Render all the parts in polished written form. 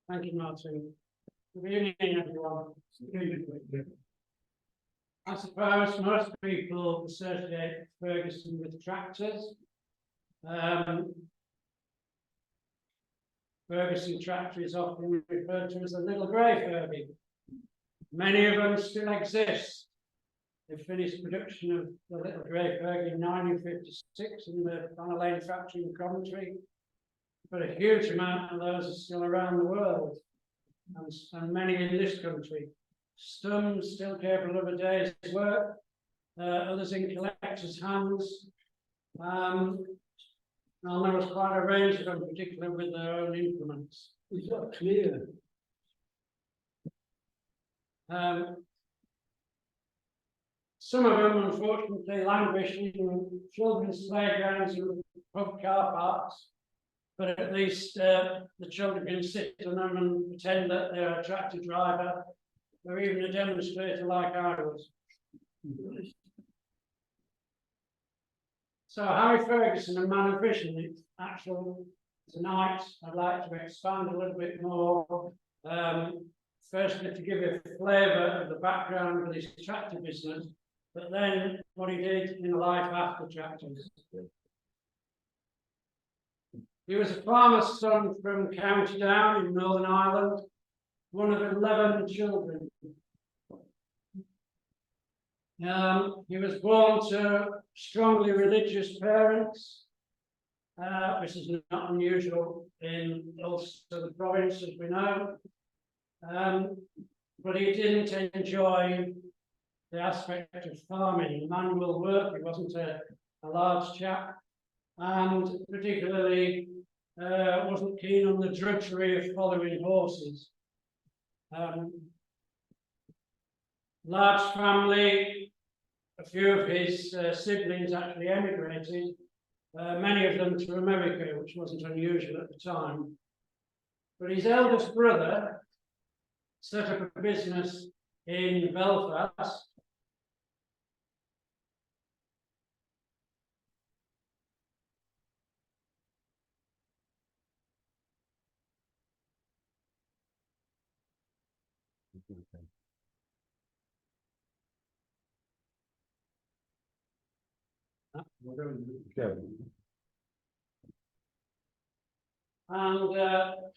Thank you, Martin. Good evening, everyone. I suppose most people associate Ferguson with tractors. Ferguson tractor is often referred to as the Little Grey Fergie. Many of them still exist. They finished production of the Little Grey Fergie in 1956 in the Banner Lane factory in Coventry. But a huge amount of those are still around the world, and many in this country. Some still capable of a day's work, others in collectors' hands. And there was quite a range of them, particularly with their own implements. It's not clear. Some of them, unfortunately, languish in children's playgrounds and pub car parks. But at least the children can sit on them and pretend that they're a tractor driver or even a demonstrator like I was. So Harry Ferguson and Man of Vision, tonight I'd like to expand a little bit more. Firstly, to give you a flavour of the background of his tractor business, but then what he did in life after tractors. He was a farmer's son from County Down in Northern Ireland, one of 11 children. He was born to strongly religious parents, which is not unusual in Ulster, the province, as we know. But he didn't enjoy the aspect of farming, manual work. He wasn't a large chap, and particularly wasn't keen on the drudgery of following horses. Large family, a few of his siblings actually emigrated, many of them to America, which wasn't unusual at the time. But his eldest brother set up a business in Belfast. And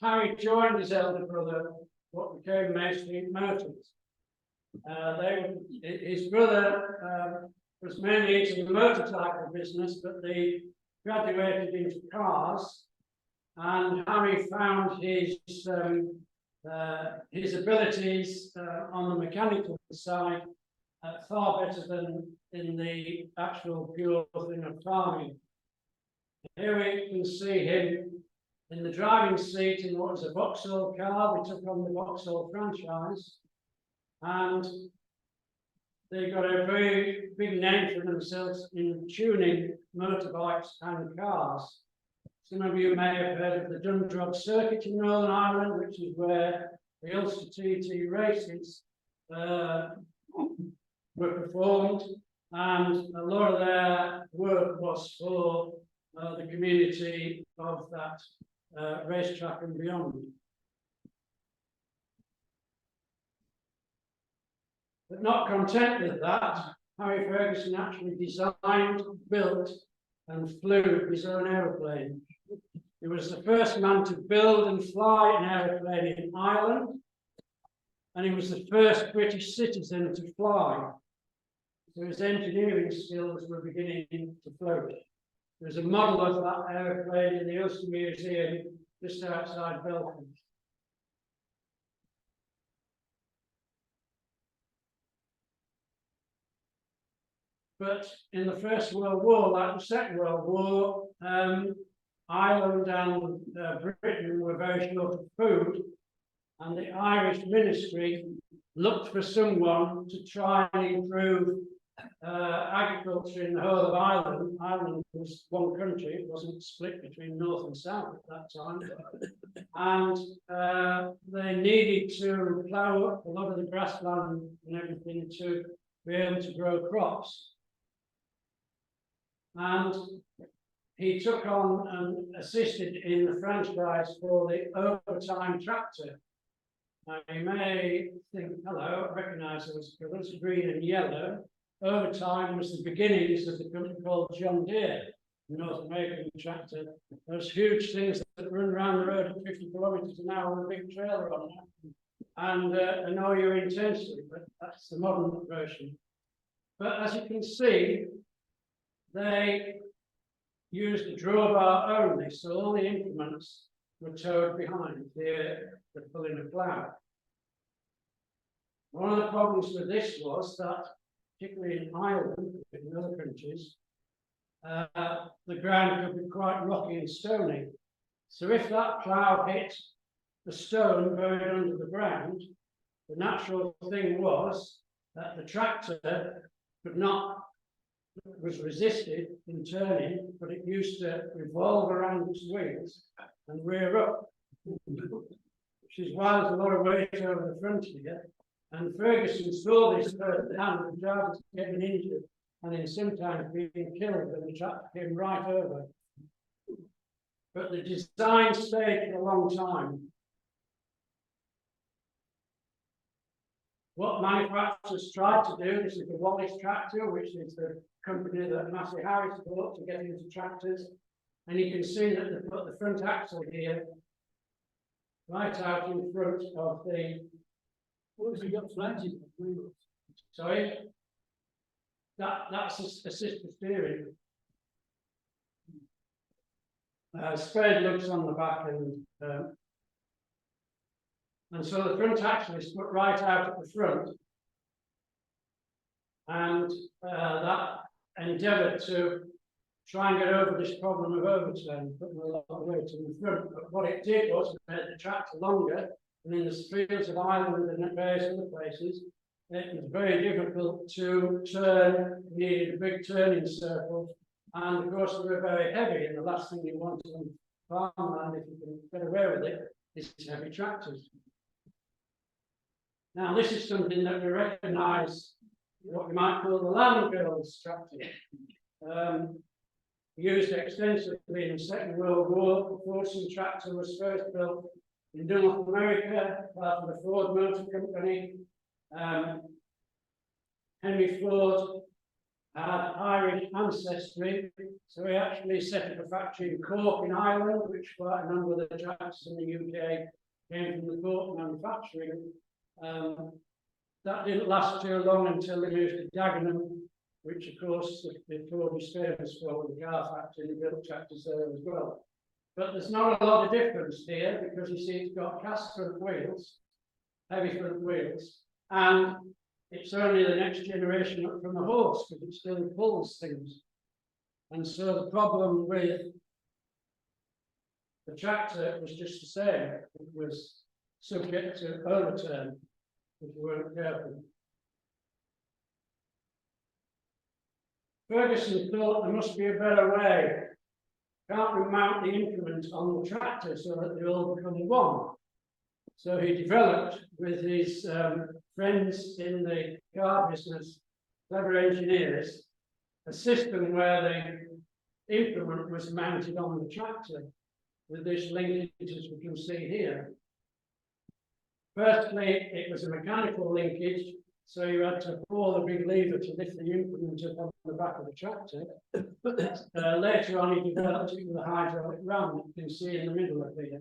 Harry joined his elder brother, what became Mason Motors. His brother was mainly into the motorcycle business, but they graduated into cars, and Harry found his abilities on the mechanical side far better than in the actual pure thing of farming. Here we can see him in the driving seat in what was a Vauxhall car. They took on the Vauxhall franchise, and they got a very big name for themselves in tuning motorbikes and cars. Some of you may have heard of the Dundrod Circuit in Northern Ireland, which is where the Ulster TT races were performed, and a lot of their work was for the community of that racetrack and beyond. But not content with that, Harry Ferguson actually designed, built, and flew his own aeroplane. He was the first man to build and fly an aeroplane in Ireland, and he was the first British citizen to fly. So his engineering skills were beginning to flourish. There's a model of that aeroplane in the Ulster Museum just outside Belfast. But in the First World War, like the Second World War, Ireland and Britain were very short of food, and the Irish ministry looked for someone to try and improve agriculture in the whole of Ireland. Ireland was one country, it wasn't split between north and south at that time. And they needed to plough up a lot of the grassland and everything to be able to grow crops. And he took on and assisted in the franchise for the overtime tractor. Now you may think, hello, I recognise those colours, green and yellow. Overtime was the beginnings of the company called John Deere, the North American tractor. Those huge things that run around the road at 50 kilometres an hour with a big trailer on them and annoy you intensely, but that's the modern version. But as you can see, they used the drawbar only, so all the implements were towed behind the pulling a plough. One of the problems with this was that, particularly in Ireland, in other countries, the ground could be quite rocky and stony. So if that plough hit the stone buried under the ground, the natural thing was that the tractor was resisted in turning, but it used to revolve around its wheels and rear up, which is why there's a lot of weight over the front here. And Ferguson saw this firsthand, the drivers getting injured and then sometimes being killed when the tractor came right over. But the design stayed for a long time. What manufacturers tried to do, this is the Wallace tractor, which is the company that Massey Harris bought to get into tractors. And you can see that they put the front axle here, right out in front of the. What has he got flanges? Sorry? That's assisted steering. Spade looks on the back and so the front axle is put right out at the front, and that endeavoured to try and get over this problem of overturn, putting a lot of weight in the front. But what it did was it made the tractor longer, and in the fields of Ireland and at various other places, it was very difficult to turn, you needed a big turning circle, and of course they were very heavy, and the last thing you want on farmland, if you can get away with it, is heavy tractors. Now, this is something that we recognise, what we might call the land girls tractor. Used extensively in the Second World War. The Ferguson tractor was first built in North America, part of the Ford Motor Company. Henry Ford had Irish ancestry, so he actually set up a factory in Cork in Ireland, which quite a number of the tractors in the UK came from the Cork manufacturing. That didn't last too long until they moved to Dagenham, which of course the Ford is famous for, with the car factory, they built tractors there as well. But there's not a lot of difference here, because you see it's got cast front wheels, heavy front wheels, and it's only the next generation up from the horse, because it still pulls things. And so the problem with the tractor was just the same. It was subject to overturn if you weren't careful. Ferguson thought there must be a better way. Can't we mount the implement on the tractor so that they all become one? So he developed, with his friends in the car business, clever engineers, a system where the implement was mounted on the tractor with this linkage, as we can see here. Firstly, it was a mechanical linkage, so you had to pull the big lever to lift the implement up on the back of the tractor. Later on, he developed it with a hydraulic ram that you can see in the middle of here.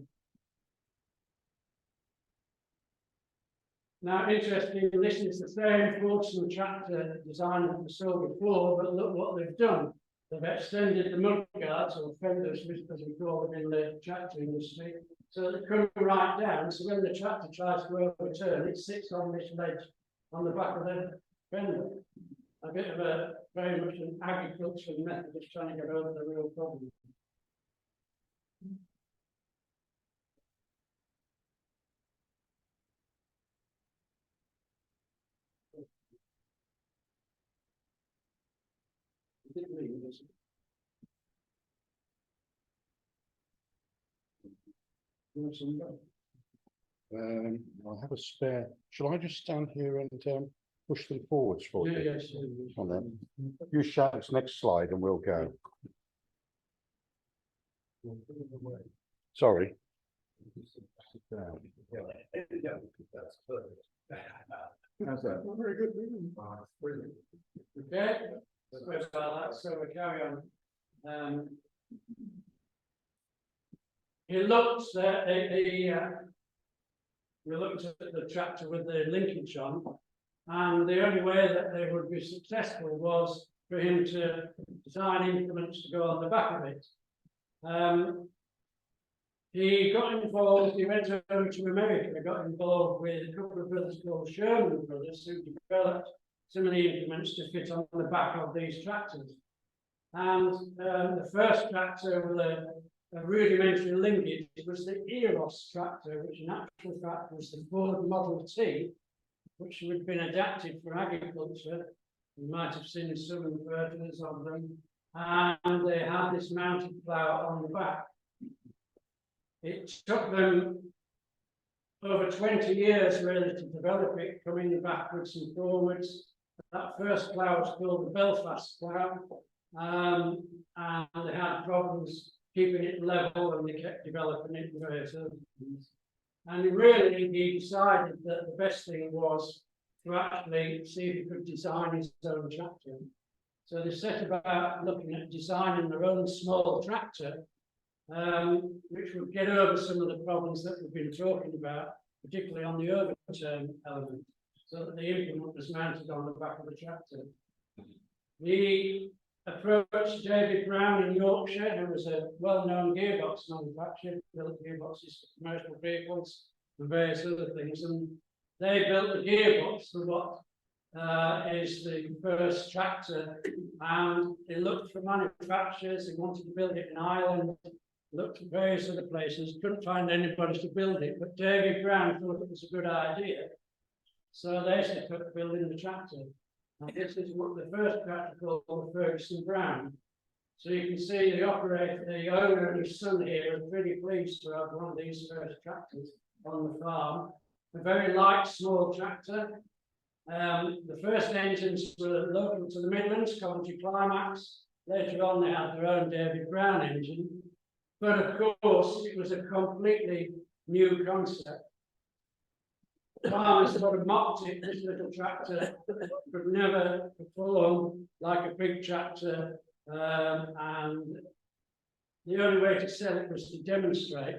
Now, interestingly, this is the same Ferguson tractor design that we saw before, but look what they've done. They've extended the mud guards, or fenders, as we call them in the tractor industry, so they come right down. So when the tractor tries to overturn, it sits on this ledge on the back of the fender. A bit of a very much an agricultural method of trying to get over the real problem. I have a spare. Shall I just stand here and push them forwards for you? Yes. On then. You shout next slide and we'll go. Sorry. How's that? Very good. Okay, so we carry on. He looks at we looked at the tractor with the linkage on, and the only way that they would be successful was for him to design implements to go on the back of it. He got involved, he went over to America, got involved with a couple of brothers called Sherman brothers who developed some of the implements to fit on the back of these tractors. And the first tractor with a rudimentary linkage was the Eros tractor, which in actual fact was the Ford Model T, which had been adapted for agriculture. You might have seen some inverters of them, and they had this mounted plough on the back. It took them over 20 years really to develop it, coming backwards and forwards. That first plough was called the Belfast plough, and they had problems keeping it level, and they kept developing it in various other things. And really, he decided that the best thing was to actually see if he could design his own tractor. So they set about looking at designing their own small tractor, which would get over some of the problems that we've been talking about, particularly on the overturn element, so that the implement was mounted on the back of the tractor. He approached David Brown in Yorkshire, who was a well-known gearbox manufacturer, built gearboxes for commercial vehicles and various other things, and they built the gearbox for what is the first tractor, and they looked for manufacturers. They wanted to build it in Ireland, looked at various other places, couldn't find anybody to build it, but David Brown thought it was a good idea, so they set up building the tractor. And this is what the first tractor called the Ferguson Brown. So you can see the operator, the owner and his son here are pretty pleased to have one of these first tractors on the farm. A very light, small tractor. The first engines were local to the Midlands, Coventry Climax. Later on, they had their own David Brown engine. But of course, it was a completely new concept. Farmers sort of mocked it. This little tractor could never perform like a big tractor, and the only way to sell it was to demonstrate.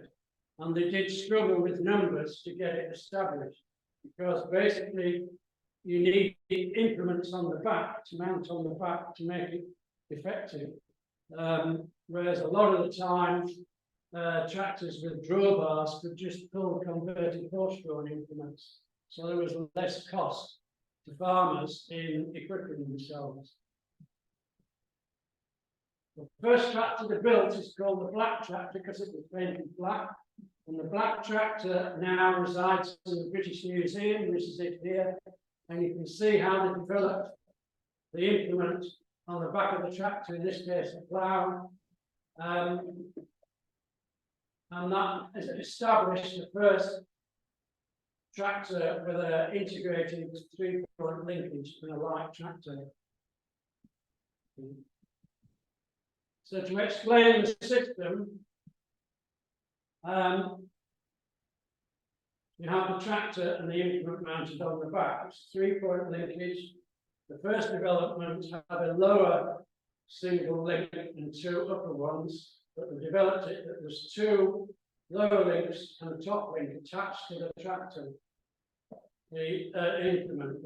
And they did struggle with numbers to get it established, because basically you need implements on the back to mount on the back to make it effective. Whereas a lot of the time, tractors with drawbars could just pull converted horse-drawn implements. So there was less cost to farmers in equipping themselves. The first tractor they built is called the Black tractor because it was painted black. And the Black tractor now resides in the British Museum. This is it here. And you can see how they developed the implement on the back of the tractor, in this case, the plough. And that has established the first tractor with an integrated three-point linkage in a light tractor. So to explain the system, you have the tractor and the implement mounted on the back. It's three-point linkage. The first development had a lower single link and two upper ones, but they developed it that there's two lower links and a top link attached to the tractor. The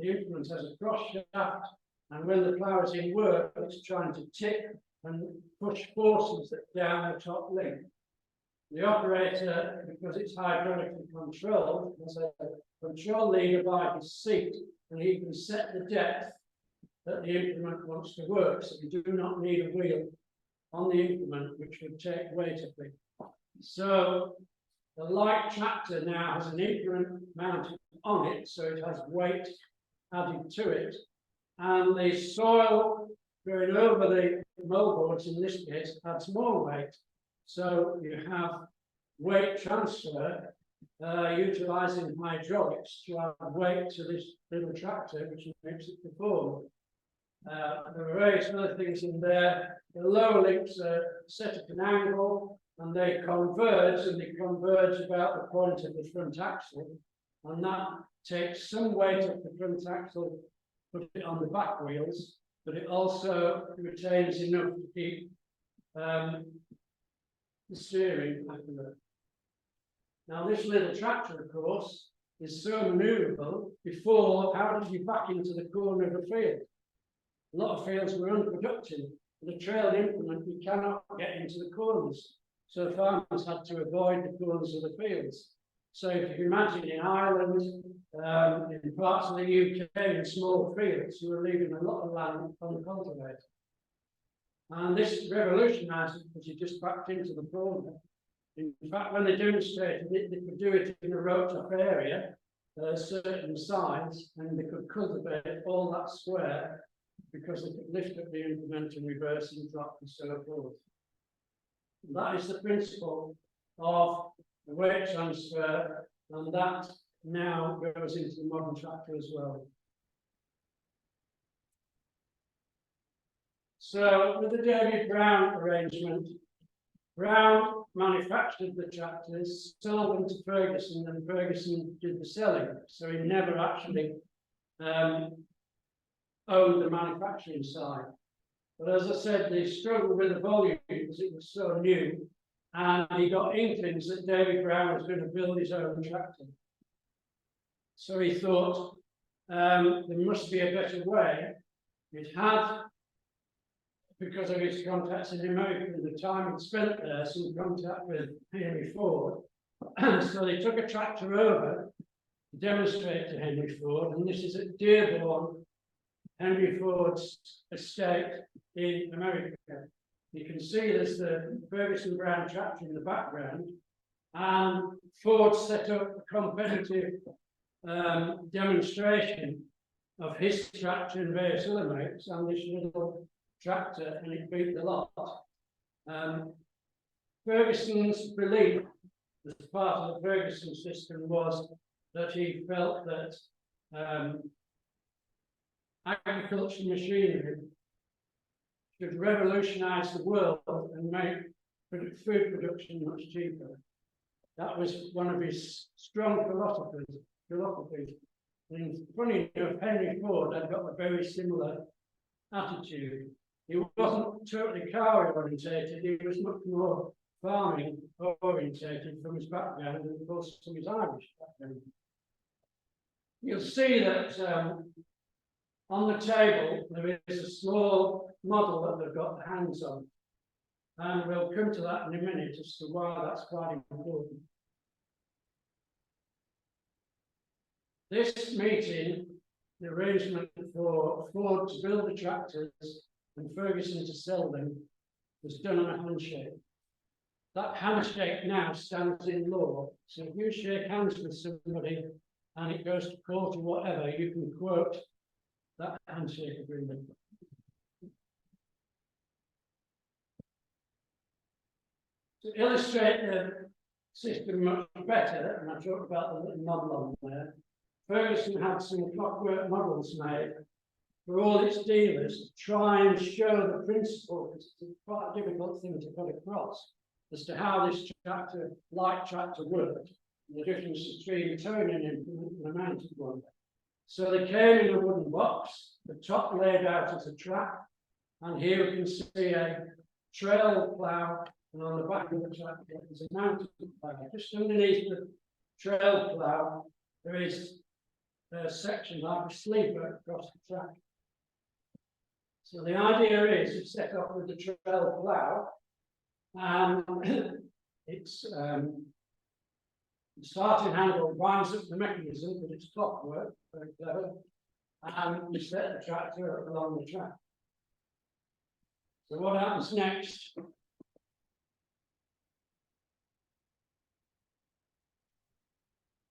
implement has a cross shaft, and when the plough is in work, it's trying to tip and push forces down the top link. The operator, because it's hydraulically controlled, has a control lever by his seat, and he can set the depth that the implement wants to work. So you do not need a wheel on the implement, which would take weight up it. So the light tractor now has an implement mounted on it, so it has weight added to it, and the soil going over the moldboards in this case adds more weight. So you have weight transfer utilizing hydraulics to add weight to this little tractor, which makes it perform. There were various other things in there. The lower links are set at an angle and they converge about the point of the front axle, and that takes some weight off the front axle, put it on the back wheels, but it also retains enough to keep the steering accurate. Now this little tractor, of course, is so manoeuvrable. Before, how did you back into the corner of a field? A lot of fields were unproductive. With a trailed implement, you cannot get into the corners. So farmers had to avoid the corners of the fields. So if you imagine in Ireland, in parts of the UK, in small fields, you were leaving a lot of land uncultivated. And this revolutionised it because you just backed into the corner. In fact, when they demonstrated it, they could do it in a roped-up area, certain size, and they could cultivate all that square because they could lift up the implement and reverse and drop and so forth. And that is the principle of the weight transfer, and that now goes into the modern tractor as well. So with the David Brown arrangement, Brown manufactured the tractors, sold them to Ferguson, and Ferguson did the selling. So he never actually owned the manufacturing side. But as I said, they struggled with the volume because it was so new, and he got inklings that David Brown was going to build his own tractor. So he thought there must be a better way. It had, because of his contacts in America at the time, he'd spent there some contact with Henry Ford. So they took a tractor over to demonstrate to Henry Ford, and this is at Dearborn, Henry Ford's estate in America. You can see there's the Ferguson Brown tractor in the background, and Ford set up a competitive demonstration of his tractor and various other makes, and this little tractor, and it beat the lot. Ferguson's belief as part of the Ferguson system was that he felt that agricultural machinery should revolutionise the world and make food production much cheaper. That was one of his strong philosophies. And funny enough, Henry Ford had got a very similar attitude. He wasn't totally car orientated, he was much more farming orientated from his background, and of course from his Irish background. You'll see that on the table there is a small model that they've got their hands on, and we'll come to that in a minute as to why that's quite important. This meeting, the arrangement for Ford to build the tractors and Ferguson to sell them, was done on a handshake. That handshake now stands in law. So if you shake hands with somebody and it goes to court or whatever, you can quote that handshake agreement. To illustrate the system much better, and I talked about the little model on there, Ferguson had some clockwork models made for all its dealers to try and show the principle. It's quite a difficult thing to put across as to how this tractor, light tractor worked, and the difference between a turning implement and a mounted one. So they came in a wooden box, the top laid out as a track, and here we can see a trail plough, and on the back of the tractor is a mounted plough. Just underneath the trail plough, there is a section like a sleeper across the track. So the idea is to set up with the trail plough, and it's the starting handle winds up the mechanism, but it's clockwork, very clever, and you set the tractor along the track. So what happens next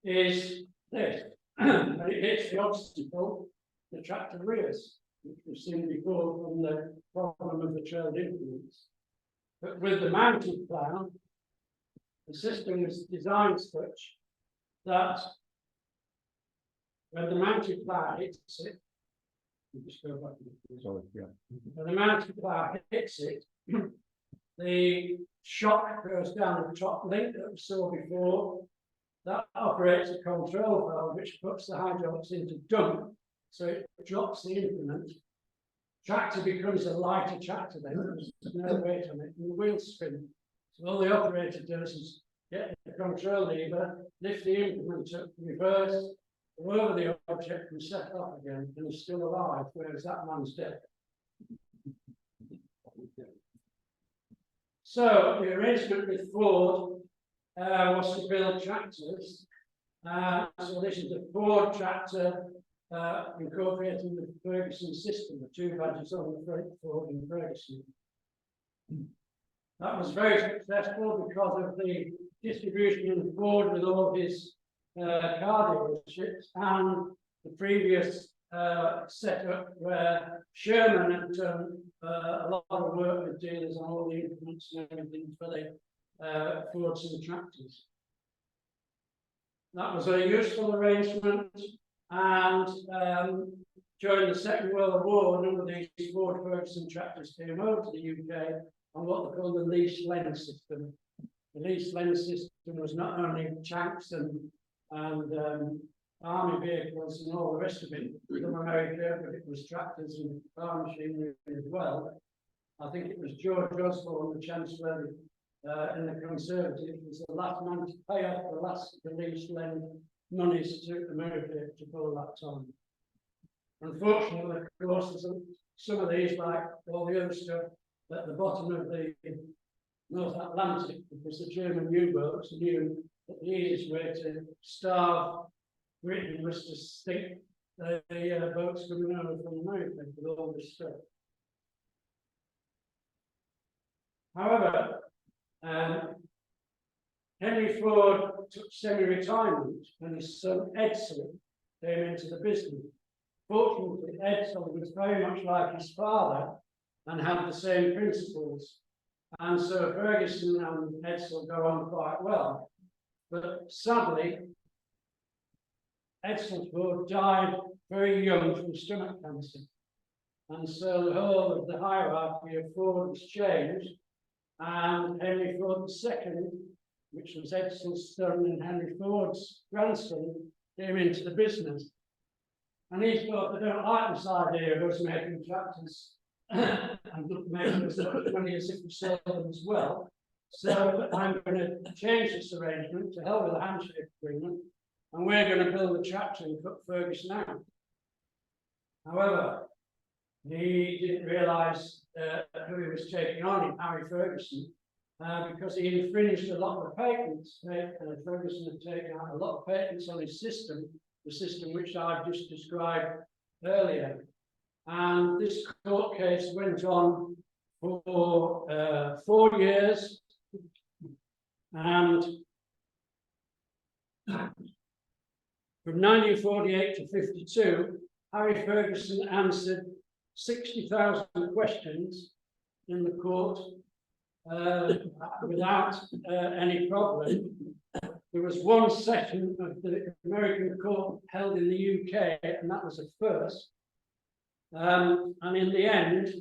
is this. When it hits the obstacle, the tractor rears, which we've seen before from the problem of the trailed implements. But with the mounted plough, the system is designed such that when the mounted plough hits it, Just go back. Sorry, yeah. When the mountain cloud hits it, the shock goes down the top link that we saw before. That operates a control valve which puts the hydraulics into dump, so it drops the implement. Tractor becomes a lighter tractor then, there's no weight on it, and the wheels spin. So all the operator does is get the control lever, lift the implement up, reverse, go over the object and set off again, and he's still alive, whereas that man's dead. So the arrangement with Ford was to build tractors. So this is a Ford tractor incorporating the Ferguson system, the two badges on the front, Ford and Ferguson. That was very successful because of the distribution in Ford with all his car dealerships and the previous setup where Sherman had done a lot of work with dealers on all the implements and everything for the Fords and tractors. That was a useful arrangement, and during the Second World War, a number of these Ford Ferguson tractors came over to the UK on what they call the lease lend system. The lease lend system was not only tanks and army vehicles and all the rest of it from America, but it was tractors and farm machinery as well. I think it was George Osborne, the Chancellor in the Conservative, was the last man to pay off the last lease lend monies to America to pull that time. Unfortunately, of course, there's some of these, like all the other stuff, at the bottom of the North Atlantic, because the German U-boats knew that the easiest way to starve Britain was to stick the boats coming over from America with all this stuff. However, Henry Ford took semi-retirement and his son Edson came into the business. Fortunately, Edson was very much like his father and had the same principles. And so Ferguson and Edson go on quite well. But sadly, Edson Ford died very young from stomach cancer. And so the whole of the hierarchy of Ford was changed. And Henry Ford II, which was Edson's son and Henry Ford's grandson, came into the business. And he thought, they don't like this idea of us making tractors and making as much money as if we sell them as well. So I'm going to change this arrangement to hell with the handshake agreement, and we're going to build a tractor and cut Ferguson out. However, he didn't realise who he was taking on in Harry Ferguson, because he infringed a lot of patents. Ferguson had taken out a lot of patents on his system, the system which I've just described earlier. And this court case went on for 4 years, and from 1948 to 52, Harry Ferguson answered 60,000 questions in the court without any problem. There was one session of the American court held in the UK, and that was a first. And in the end,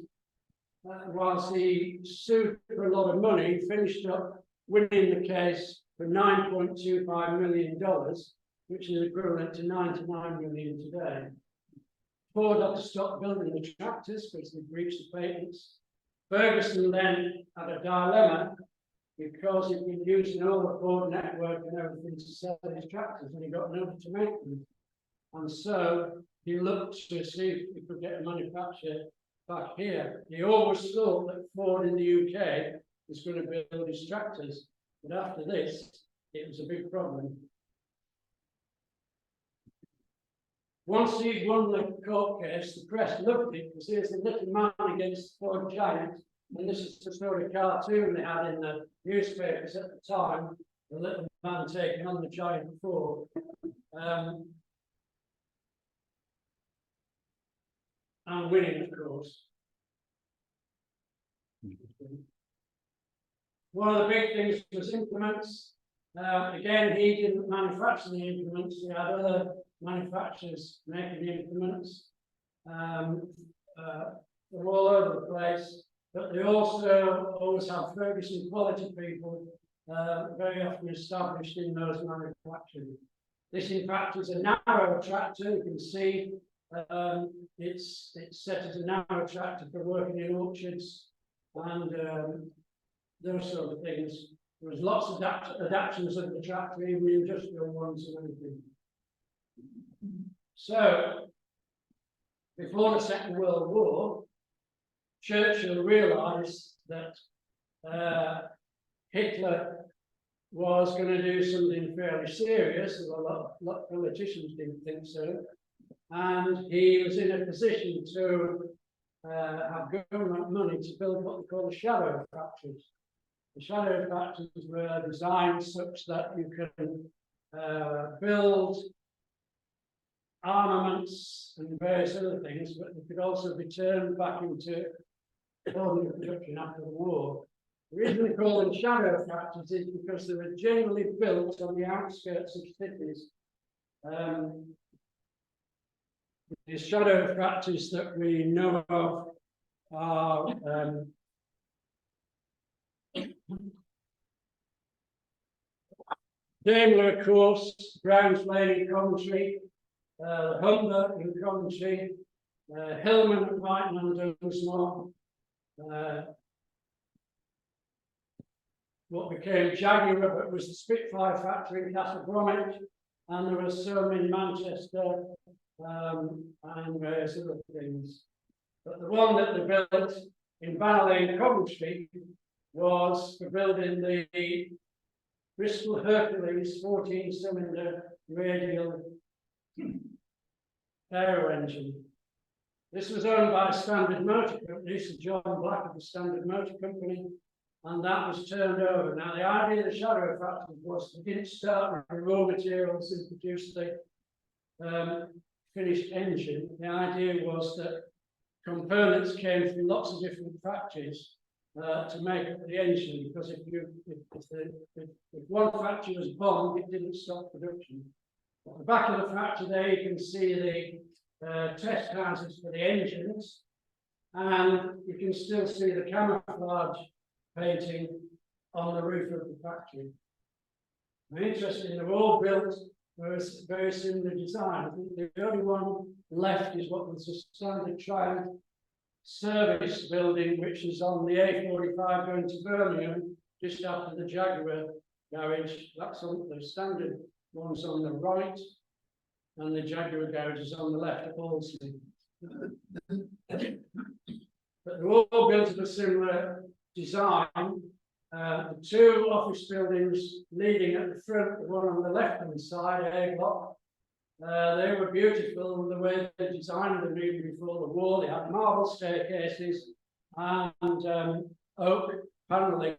whilst he sued for a lot of money, he finished up winning the case for $9.25 million, which is equivalent to 99 million today. Ford had to stop building the tractors because they breached the patents. Ferguson then had a dilemma because he'd been using all the Ford network and everything to sell his tractors, and he got nobody to make them. And so he looked to see if he could get a manufacturer back here. He always thought that Ford in the UK was going to build his tractors, but after this, it was a big problem. Once he won the court case, the press loved it because here's the little man against the Ford giant, and this is the sort of cartoon they had in the newspapers at the time, the little man taking on the giant Ford. And winning, of course. One of the big things was implements. Again, he didn't manufacture the implements. He had other manufacturers making the implements. They're all over the place, but they also always have Ferguson quality people very often established in those manufacturing. This, in fact, is a narrow tractor. You can see it's set as a narrow tractor for working in orchards and those sort of things. There was lots of adaptations of the tractor, even industrial ones and everything. So, before the Second World War, Churchill realised that Hitler was going to do something fairly serious, and a lot of politicians didn't think so, and he was in a position to have government money to build what they call the shadow factories. The shadow factories were designed such that you can build armaments and various other things, but they could also be turned back into ordinary production after the war. The reason we call them shadow factories is because they were generally built on the outskirts of cities. The shadow factories that we know of are Daimler, of course, Brown's Lane in Coventry, Humber in Coventry, Hillman at Whiteman and Dunsmore, what became Jaguar, but was the Spitfire factory in Castle Bromwich, and there was some in Manchester and various other things. But the one that they built in Banner Lane, Coventry, was for building the Bristol Hercules 14-cylinder radial aero engine. This was owned by Standard Motor Company, so John Black of the Standard Motor Company, and that was turned over. Now, the idea of the shadow factory was they didn't start with raw materials and produce the finished engine. The idea was that components came from lots of different factories to make up the engine, because if one factory was bombed, it didn't stop production. At the back of the factory there, you can see the test houses for the engines, and you can still see the camouflage painting on the roof of the factory. And interestingly, they're all built with very similar design. I think the only one left is what was the standard Triumph service building, which is on the A45 going to Birmingham, just after the Jaguar garage. That's on the standard one's on the right, and the Jaguar garage is on the left at Aldsley. But they're all built of a similar design. The two office buildings leading at the front, the one on the left-hand side, A block, they were beautiful the way they designed them even before the war. They had marble staircases and oak panelling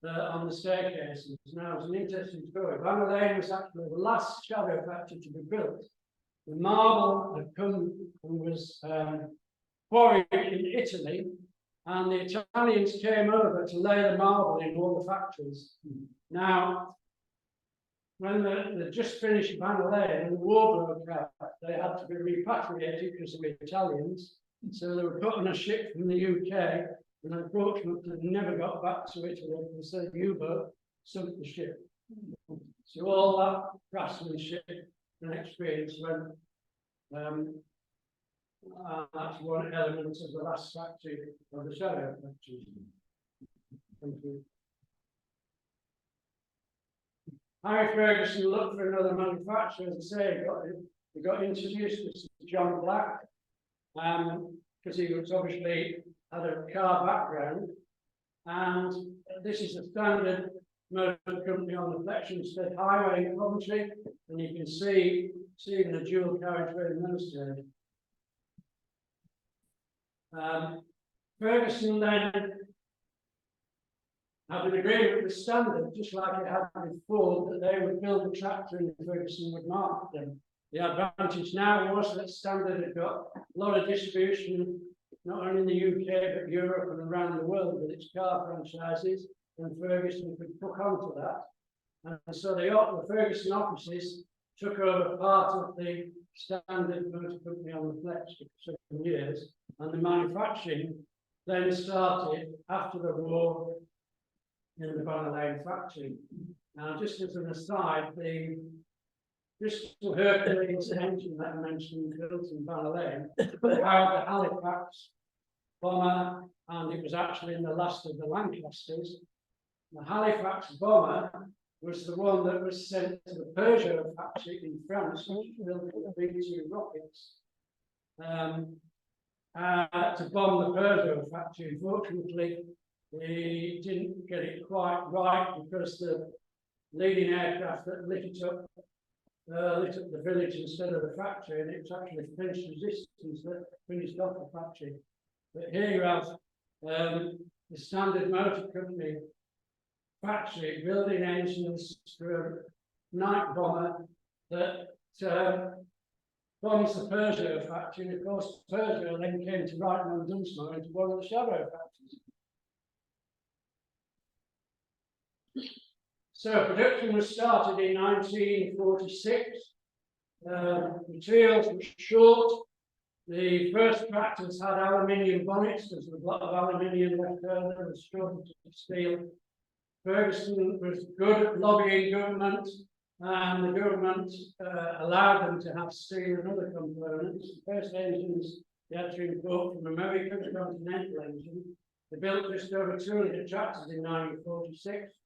on the staircases. Now, it's an interesting story. Banner Lane was actually the last shadow factory to be built. The marble had come and was quarried in Italy, and the Italians came over to lay the marble in all the factories. Now, when they just finished Banner Lane and the war broke out, they had to be repatriated because of the Italians. So they were put on a ship from the UK, and unfortunately they never got back to Italy because the U-boat sunk the ship. So all that craftsmanship and experience went. That's one element of the last factory of the shadow factory. Thank you. Harry Ferguson looked for another manufacturer, as I say, he got introduced to John Black, because he was obviously had a car background, and this is a standard motor company on the Flexionstead Highway in Coventry, and you can see the dual carriageway in those days. Ferguson then had an agreement with Standard, just like it had with Ford, that they would build a tractor and Ferguson would market them. The advantage now was that Standard had got a lot of distribution, not only in the UK, but Europe and around the world with its car franchises, and Ferguson could hook onto that. And so the Ferguson offices took over part of the Standard Motor Company on the Flex for 7 years, and the manufacturing then started after the war in the Banner Lane factory. Now, just as an aside, the Bristol Hercules engine that I mentioned built in Banner Lane powered the Halifax bomber, and it was actually in the last of the Lancasters. The Halifax bomber was the one that was sent to the Peugeot factory in France, which built the B-2 rockets, to bomb the Peugeot factory. Unfortunately, they didn't get it quite right because the leading aircraft that lit up the village instead of the factory, and it was actually French resistance that finished off the factory. But here you have the Standard Motor Company factory building engines for a night bomber that bombs the Peugeot factory, and of course Peugeot then came to Brighton and Dunsmore into one of the shadow factories. So production was started in 1946. Materials were short. The first tractors had aluminium bonnets. There's a lot of aluminium left over. There was shortage of steel. Ferguson was good at lobbying government, and the government allowed them to have steel and other components. The first engines they had to import from America, the Continental engine. They built just over 200 tractors in 1946.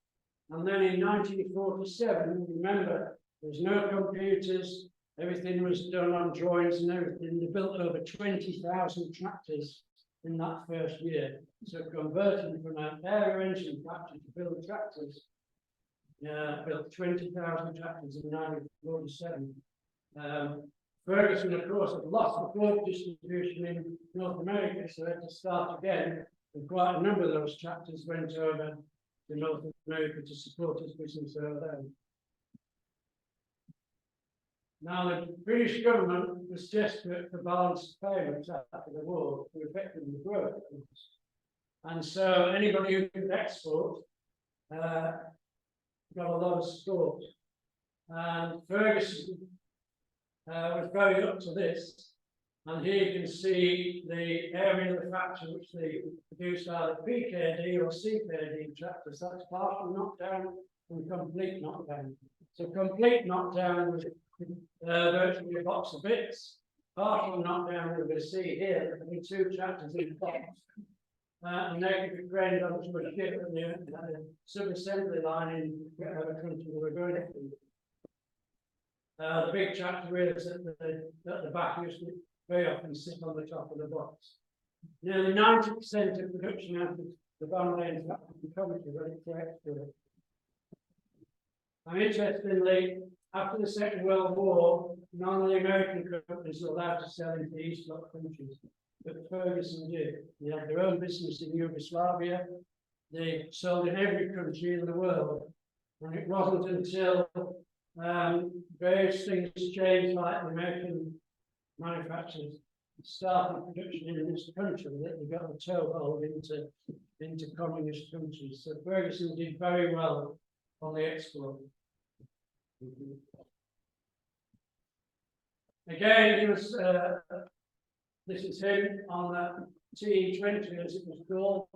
And then in 1947, remember, there's no computers, everything was done on drawings and everything. They built over 20,000 tractors in that first year. So converting from an air engine factory to build tractors, built 20,000 tractors in 1947. Ferguson, of course, had lost the Ford distribution in North America, so they had to start again. And quite a number of those tractors went over to North America to support his business over there. Now, the British government was desperate for balanced payments after the war to effectively growth. And so anybody who could export got a lot of support. And Ferguson was very up to this. And here you can see the area of the factory which they produced either PKD or CKD tractors. That's partial knockdown and complete knockdown. So complete knockdown was virtually a box of bits. Partial knockdown, we're going to see here, there are 2 tractors in the box. And they could be grained onto a ship at the sub-assembly line in whatever country we were going to. The big tractor wheels at the back used to very often sit on the top of the box. Nearly 90% of production out of the Banner Lane factory Coventry went to export. And interestingly, after the Second World War, none of the American companies were allowed to sell into East Bloc countries, but Ferguson did. They had their own business in Yugoslavia. They sold in every country in the world. And it wasn't until various things changed, like the American manufacturers started production in this country, that they got a toehold into communist countries. So Ferguson did very well on the export. Again, he was this is him on the T20, as it was called,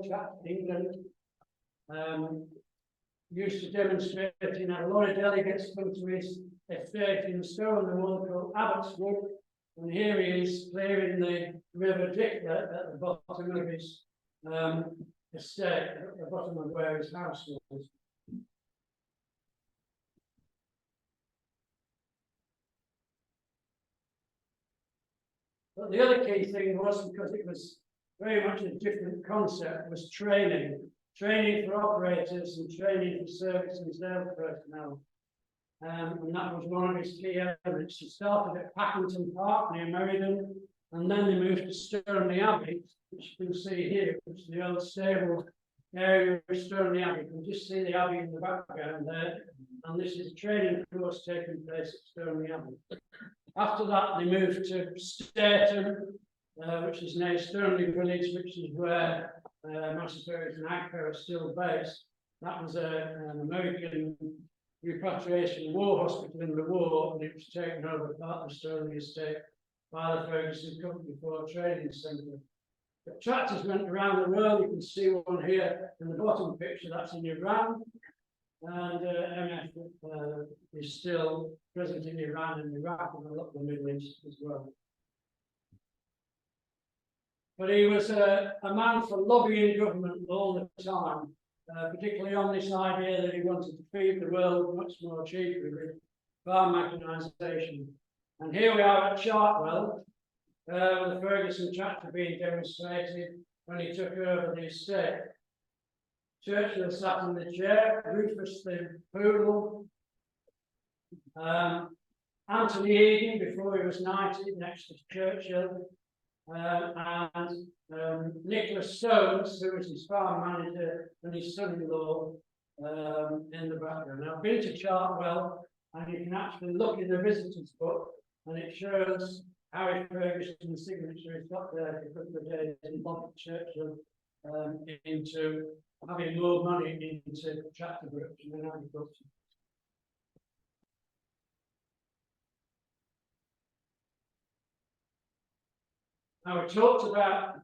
England. Used to demonstrate, a lot of delegates come to his estate in Stow-on-the-Wood called Abbotswood. And here he is clearing the River Dickler at the bottom of his estate, at the bottom of where his house was. But the other key thing was, because it was very much a different concept, was training. Training for operators and training for service and sales personnel. And that was one of his key elements. He started at Packington Park near Meriden, and then they moved to Stirling Abbey, which you can see here, which is the old stable area of Stirling Abbey. You can just see the Abbey in the background there, and this is a training course taking place at Stirling Abbey. After that, they moved to Stairton, which is near Stirling Village, which is where Master Ferguson and Agco are still based. That was an American repatriation war hospital in the war, and it was taken over part of the Sterling estate by the Ferguson Company for a training centre. But tractors went around the world. You can see one here in the bottom picture, that's in Iran. And MF is still present in Iran and Iraq and a lot of the Middle East as well. But he was a man for lobbying government all the time, particularly on this idea that he wanted to feed the world much more cheaply with farm mechanisation. And here we are at Chartwell, with the Ferguson tractor being demonstrated when he took over the estate. Churchill sat in the chair, Rufus the poodle, Anthony Eden before he was knighted next to Churchill, and Nicholas Stones, who was his farm manager, and his son-in-law in the background. Now, I've been to Chartwell, and you can actually look in the visitors book, and it shows Harry Ferguson's signature. He's got there for a couple of days in Lockett Churchill into having more money into tractor production and agriculture. Now, we talked about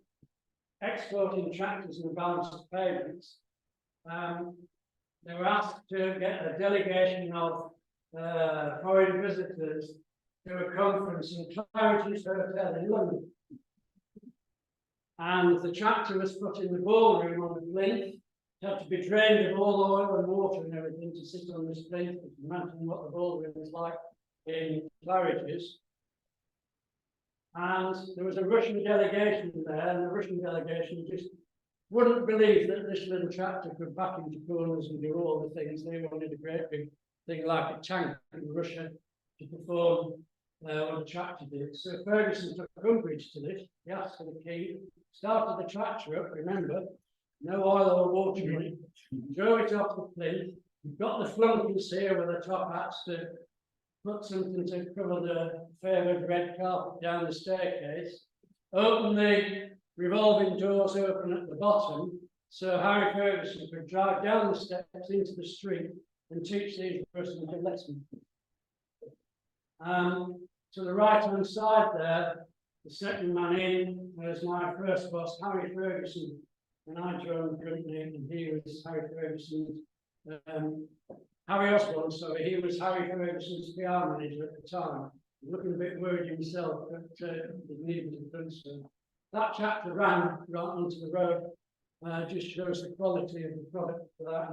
exporting tractors and the balance of payments. They were asked to get a delegation of foreign visitors to a conference in Claridge's Hotel in London. And the tractor was put in the ballroom on the plinth. It had to be drained of all oil and water and everything to sit on this plinth. You can imagine what the ballroom is like in Claridge's. And there was a Russian delegation there, and the Russian delegation just wouldn't believe that this little tractor could back into corners and do all the things. They wanted a great big thing like a tank in Russia to perform what the tractor did. So Ferguson took umbrage to this. He asked for the key, started the tractor up, remember, no oil or water in it, drove it off the plinth. You've got the flunkies here with the top hats to put something to cover the favoured red carpet down the staircase, open the revolving doors open at the bottom, so Harry Ferguson could drive down the steps into the street and teach these persons a lesson. To the right-hand side there, the second man in was my first boss, Harry Ferguson, when I joined the company, and he was Harry Ferguson's Harry Osborne, sorry, he was Harry Ferguson's PR manager at the time. Looking a bit worried himself, but he needed to do so. That chapter ran right onto the road, just shows the quality of the product for that.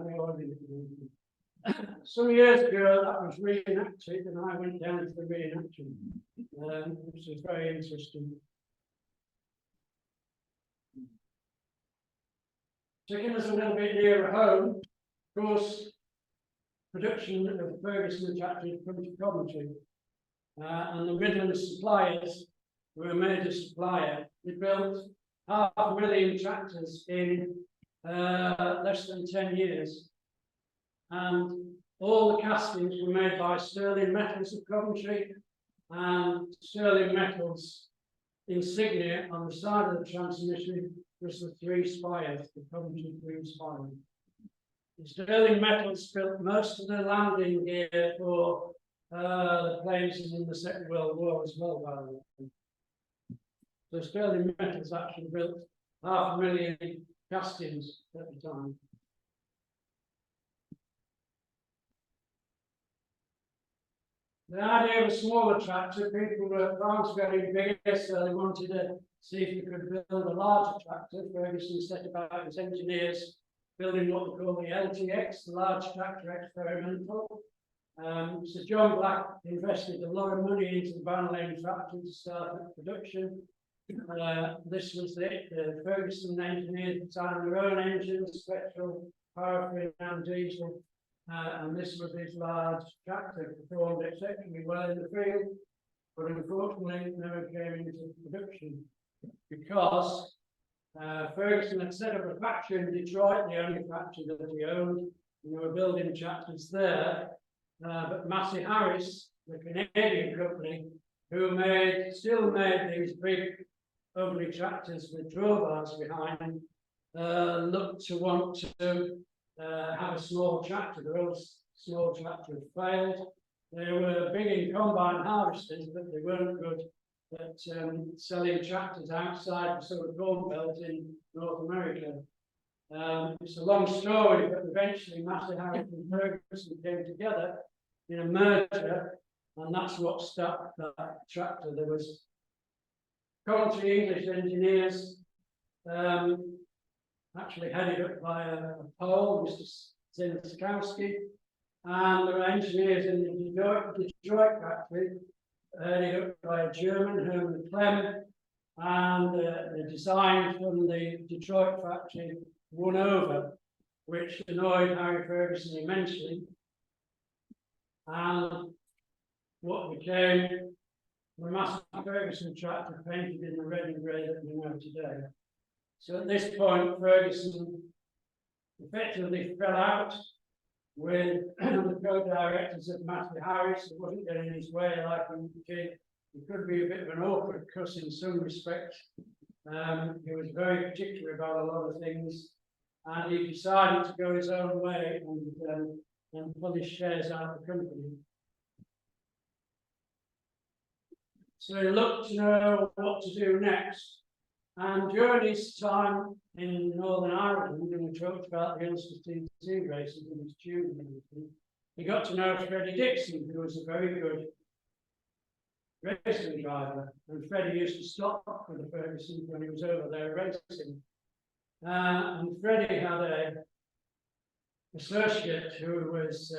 Some years ago, that was reenacted, and I went down to the reenaction, which was very interesting. Taking us a little bit nearer home, of course, production of the Ferguson tractor had come to Coventry, and the Midlands suppliers were a major supplier. They built 500,000 tractors in less than 10 years, and all the castings were made by Sterling Metals of Coventry, and Sterling Metals insignia on the side of the transmission was the 3 spires, the Coventry 3 spires. Sterling Metals built most of the landing gear for the planes in the Second World War as well, by the way. So Sterling Metals actually built 500,000 castings at the time. The idea of a smaller tractor, people were farms getting bigger, so they wanted to see if you could build a larger tractor. Ferguson set about his engineers building what we call the LTX, the Large Tractor Experimental. So John Black invested a lot of money into the Van Lane factory to start production. This was it. The Ferguson engineers designed their own engines, petrol, paraffin and diesel. And this was his large tractor, performed exceptionally well in the field, but unfortunately never came into production because Ferguson had set up a factory in Detroit, the only factory that he owned, and they were building tractors there. But Massey Harris, the Canadian company, who still made these big, ugly tractors with drawbars behind, looked to want to have a small tractor. There was small tractor had failed. They were big in combine harvesters, but they weren't good at selling tractors outside the sort of corn belt in North America. It's a long story, but eventually Massey Harris and Ferguson came together in a merger, and that's what stopped that tractor. There was country English engineers, actually headed up by a Pole, Mr. Zinskowski, and there were engineers in the Detroit factory, headed up by a German, Herman Clem, and the design from the Detroit factory won over, which annoyed Harry Ferguson immensely. And what became the Massey Ferguson tractor painted in the red and grey that we know today. So at this point, Ferguson effectively fell out with the co-directors of Massey Harris. It wasn't getting his way like he could be a bit of an awkward cuss in some respects. He was very particular about a lot of things, and he decided to go his own way and pull his shares out of the company. So he looked to know what to do next. And during his time in Northern Ireland, and we talked about the Ulster TT races and his tune and everything, he got to know Freddie Dixon, who was a very good racing driver. And Freddie used to stop for the Ferguson when he was over there racing. And Freddie had an associate who was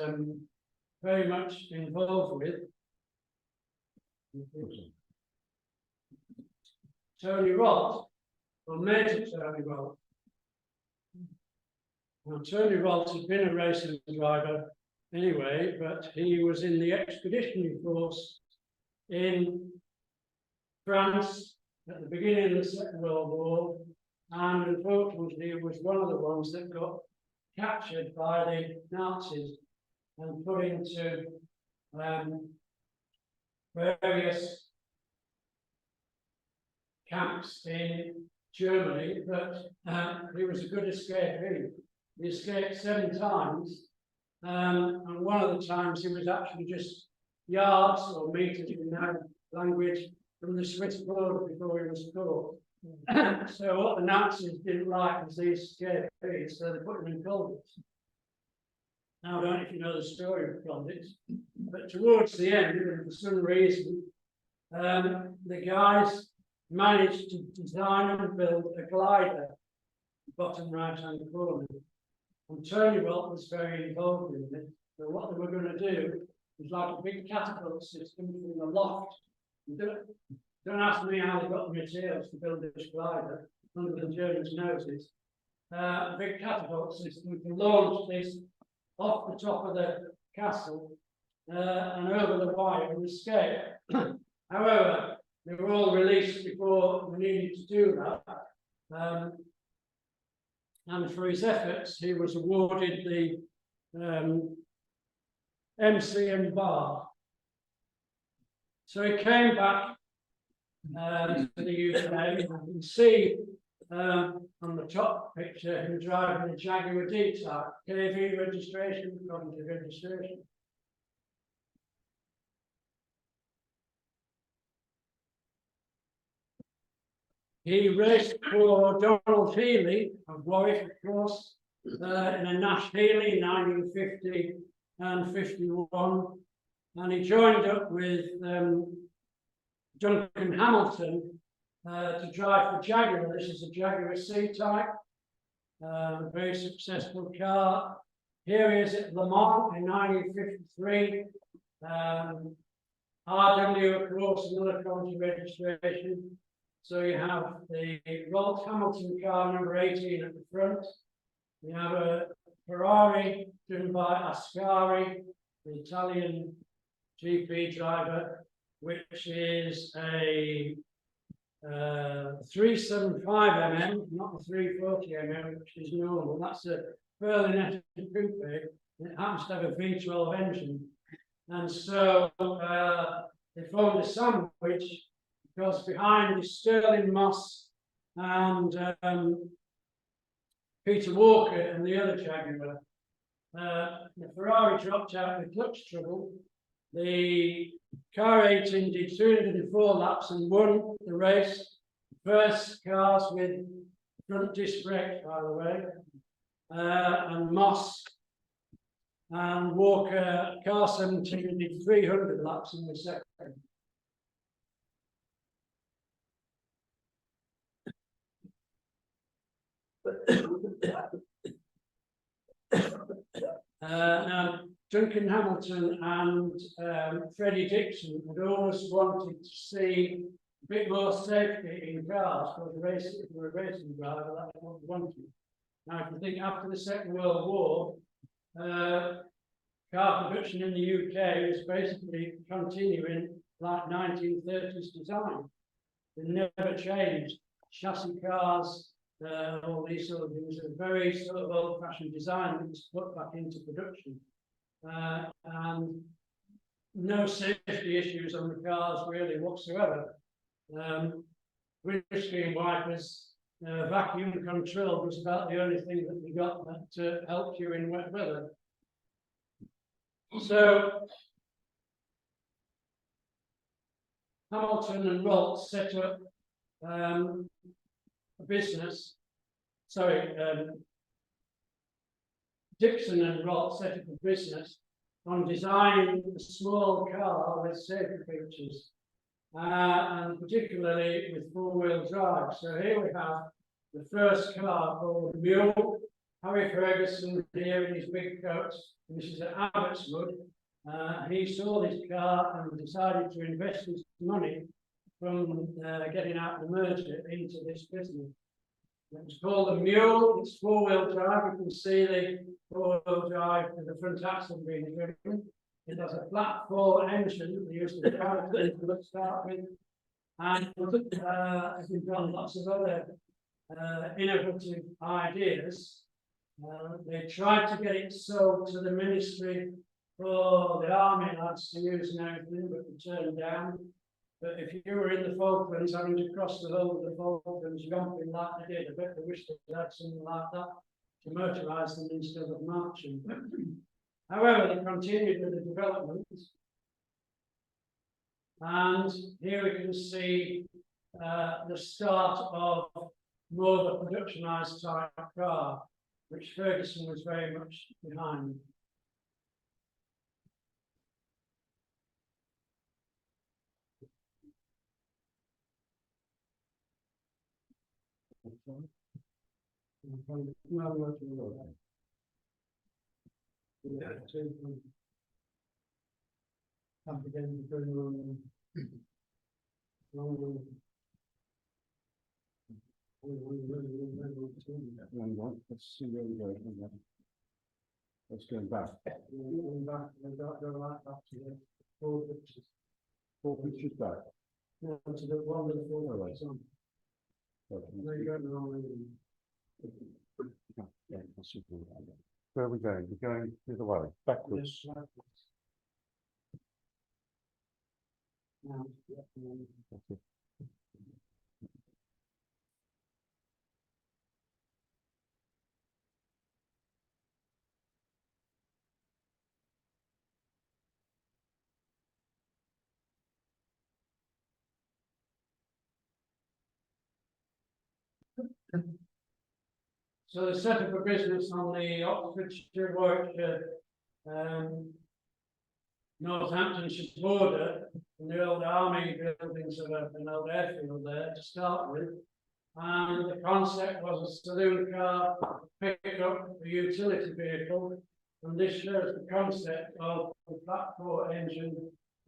very much involved with Tony Rolt, or Major Tony Rolt. Now, Tony Rolt had been a racing driver anyway, but he was in the expeditionary force in France at the beginning of the Second World War, and unfortunately was one of the ones that got captured by the Nazis and put into various camps in Germany, but he was a good escapee. He escaped 7 times, and one of the times he was actually just yards or meters in that language from the Swiss border before he was caught. So what the Nazis didn't like was these escapees, so they put them in culverts. Now I don't know if you know the story of culverts, but towards the end, and for some reason, the guys managed to design and build a glider, bottom right-hand corner. And Tony Rolt was very involved in it. So what they were going to do was like a big catapult system from the loft. Don't ask me how they got the materials to build this glider under the Germans' noses. A big catapult system to launch this off the top of the castle and over the wire and escape. However, they were all released before we needed to do that. And for his efforts, he was awarded the MCM bar. So he came back to the UK. You can see on the top picture him driving a Jaguar D-Type, KV registration, according to registration. He raced for Donald Healy of Warwick, of course, in a Nash Healy in 1950 and 51. And he joined up with Duncan Hamilton to drive for Jaguar. This is a Jaguar C-Type, a very successful car. Here he is at Le Mans in 1953. RW, of course, another country registration. So you have the Rolt Hamilton car number 18 at the front. You have a Ferrari driven by Ascari, the Italian GP driver, which is a 375mm, not a 340mm, which is normal. That's a Berlinetta coupe. It happens to have a V12 engine. And so they formed a sandwich because behind is Sterling Moss and Peter Walker and the other Jaguar. The Ferrari dropped out with clutch trouble. The car 18 did 304 laps and won the race. First cars with front disc brakes, by the way. And Moss and Walker, car 17 did 300 laps in the second. Now, Duncan Hamilton and Freddie Dixon had always wanted to see a bit more safety in cars for the racing, for a racing driver. That's what they wanted. Now, if you think after the Second World War, car production in the UK was basically continuing like 1930s design. They never changed. Chassis cars, all these sort of things, a very sort of old-fashioned design that was put back into production. And no safety issues on the cars really whatsoever. Windscreen wipers, vacuum control was about the only thing that we got that helped you in wet weather. So Hamilton and Roltz set up a business. Dixon and Roltz set up a business on designing a small car with safety features, and particularly with four-wheel drive. So here we have the first car called the Mule. Harry Ferguson here in his big coat. This is at Abbotswood. He saw this car and decided to invest his money from getting out the merger into this business. It's called the Mule. It's four-wheel drive. You can see the four-wheel drive with the front axle being driven. It has a flat four engine that they used to start with, and we've got lots of other innovative ideas. They tried to get it sold to the ministry for the army lads to use and everything, but we turned down. But if you were in the Falklands, having to cross the whole of the Falklands, jumping like they did, I bet they wish they had something like that to motorise them instead of marching. However, they continued with the development. And here we can see the start of more of a productionised type car, which Ferguson was very much behind. Let's see where we go. Let's go back. Four pictures back. To the one with the four lights on. Where are we going? We're going the other way, backwards. Yes, Okay. So they set up a business on the Oxfordshire, Warwickshire, Northamptonshire border, in the old army buildings of an old airfield there to start with. And the concept was a saloon car, pickup, a utility vehicle. And this shows the concept of the flat four engine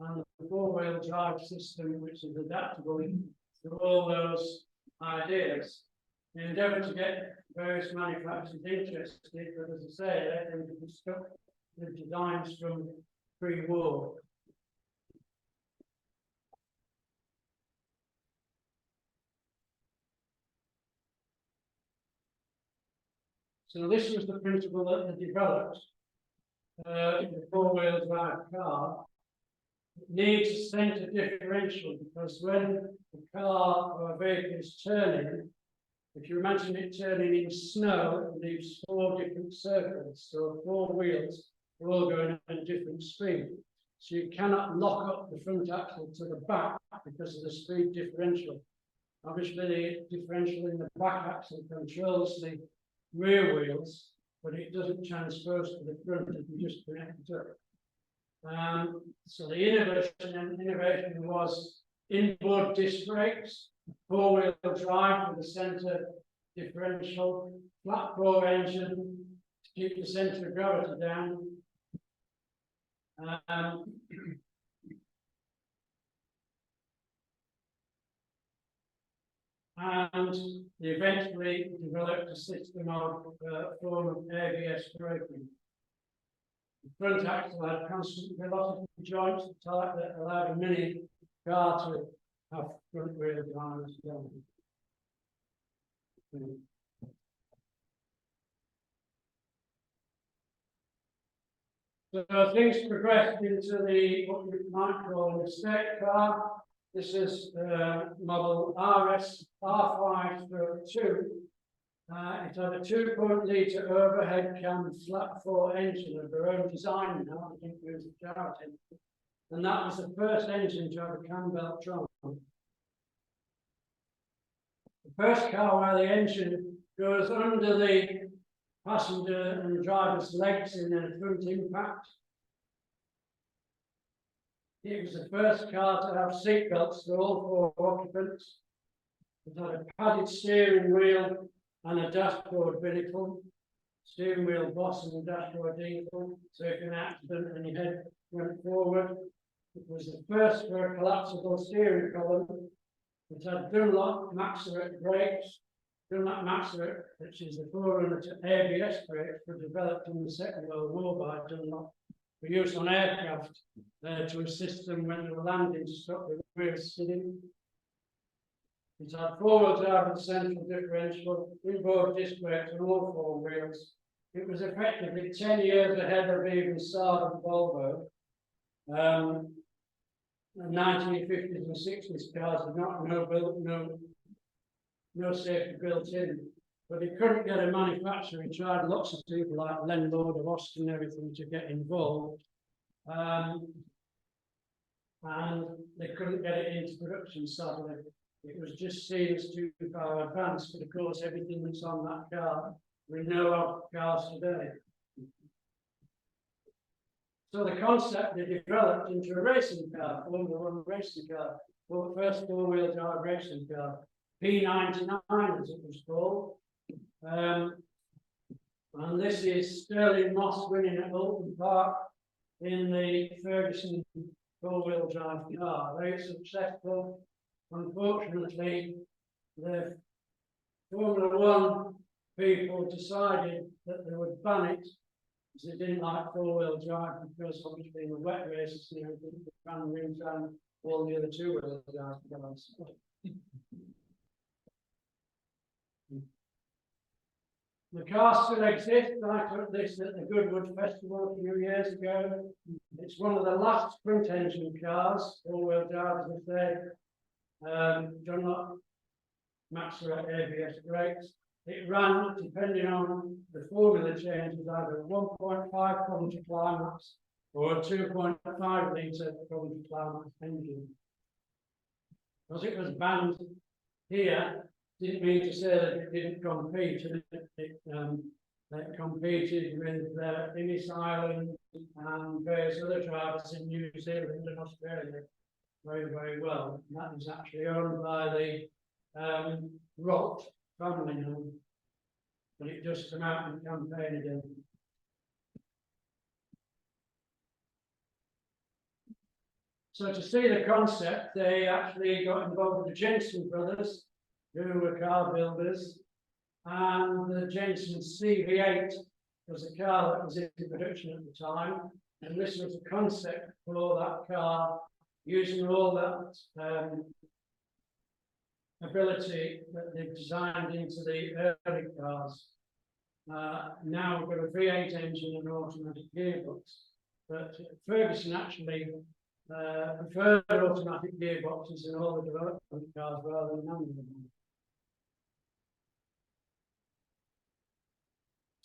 and the four-wheel drive system, which is adaptable to all those ideas. They endeavour to get various manufacturers interested, but as I say, they tend to be stuck with designs from pre-war. So this was the principle that they developed. The four-wheel drive car needs a centre differential, because when the car or a vehicle is turning, if you imagine it turning in snow, it leaves 4 different circles, so 4 wheels are all going at a different speed. So you cannot lock up the front axle to the back because of the speed differential. Obviously, the differential in the back axle controls the rear wheels, but it doesn't transfer to the front if you just connect it up. So the innovation was inboard disc brakes, 4-wheel drive with the centre differential, flat 4 engine to keep the centre of gravity down. And they eventually developed a system of form of ABS braking. The front axle had constant velocity joints type that allowed a mini car to have front wheel drive as well. So things progressed into the what we might call an estate car. This is model RS R5-2. It had a 2.0-litre overhead cam flat 4 engine of their own design now, I think it was a charity. And that was the first engine to have a cam belt drum. The first car where the engine goes under the passenger and driver's legs in a front impact. It was the first car to have seat belts for all 4 occupants. It had a padded steering wheel and a dashboard vehicle. Steering wheel boss and a dashboard vehicle. So if an accident and your head went forward, it was the first for a collapsible steering column. It had Dunlop Maxeret brakes. Dunlop Maxeret, which is the forerunner to ABS brakes, were developed in the Second World War by Dunlop for use on aircraft to assist them when they were landing to stop the wheels skidding. It had 4-wheel drive and central differential, inboard disc brakes on all 4 wheels. It was effectively 10 years ahead of even Saab and Volvo. The 1950s and 60s cars had no safety built in, but they couldn't get a manufacturer. He tried lots of people like Len Lord of Austin and everything to get involved, and they couldn't get it into production, sadly. It was just seen as too far advanced, but of course everything that's on that car, we know of cars today. So the concept they developed into a racing car, Formula 1 racing car, well, the first 4-wheel drive racing car, P99 as it was called. And this is Sterling Moss winning at Alton Park in the Ferguson 4-wheel drive car. Very successful. Unfortunately, the Formula 1 people decided that they would ban it because they didn't like 4-wheel drive, because obviously in the wet races and everything, they ran rings down all the other 2-wheel drive cars. The car still exists. I took this at the Goodwood Festival a few years ago. It's one of the last front engine cars, 4-wheel drive, as I say. Dunlop Maxeret ABS brakes. It ran, depending on the formula changes, either 1.5 column to climax or a 2.5 litre column to climax engine. Because it was banned here, didn't mean to say that it didn't compete. It competed with Innis Island and various other drivers in New Zealand and Australia very, very well. And that was actually owned by the Rott family now, but it just came out and campaign again. So to see the concept, they actually got involved with the Jensen brothers, who were car builders, and the Jensen CV8 was a car that was in production at the time, and this was the concept for that car, using all that ability that they designed into the early cars. Now we've got a V8 engine and an automatic gearbox, but Ferguson actually preferred automatic gearboxes in all the development cars rather than manual.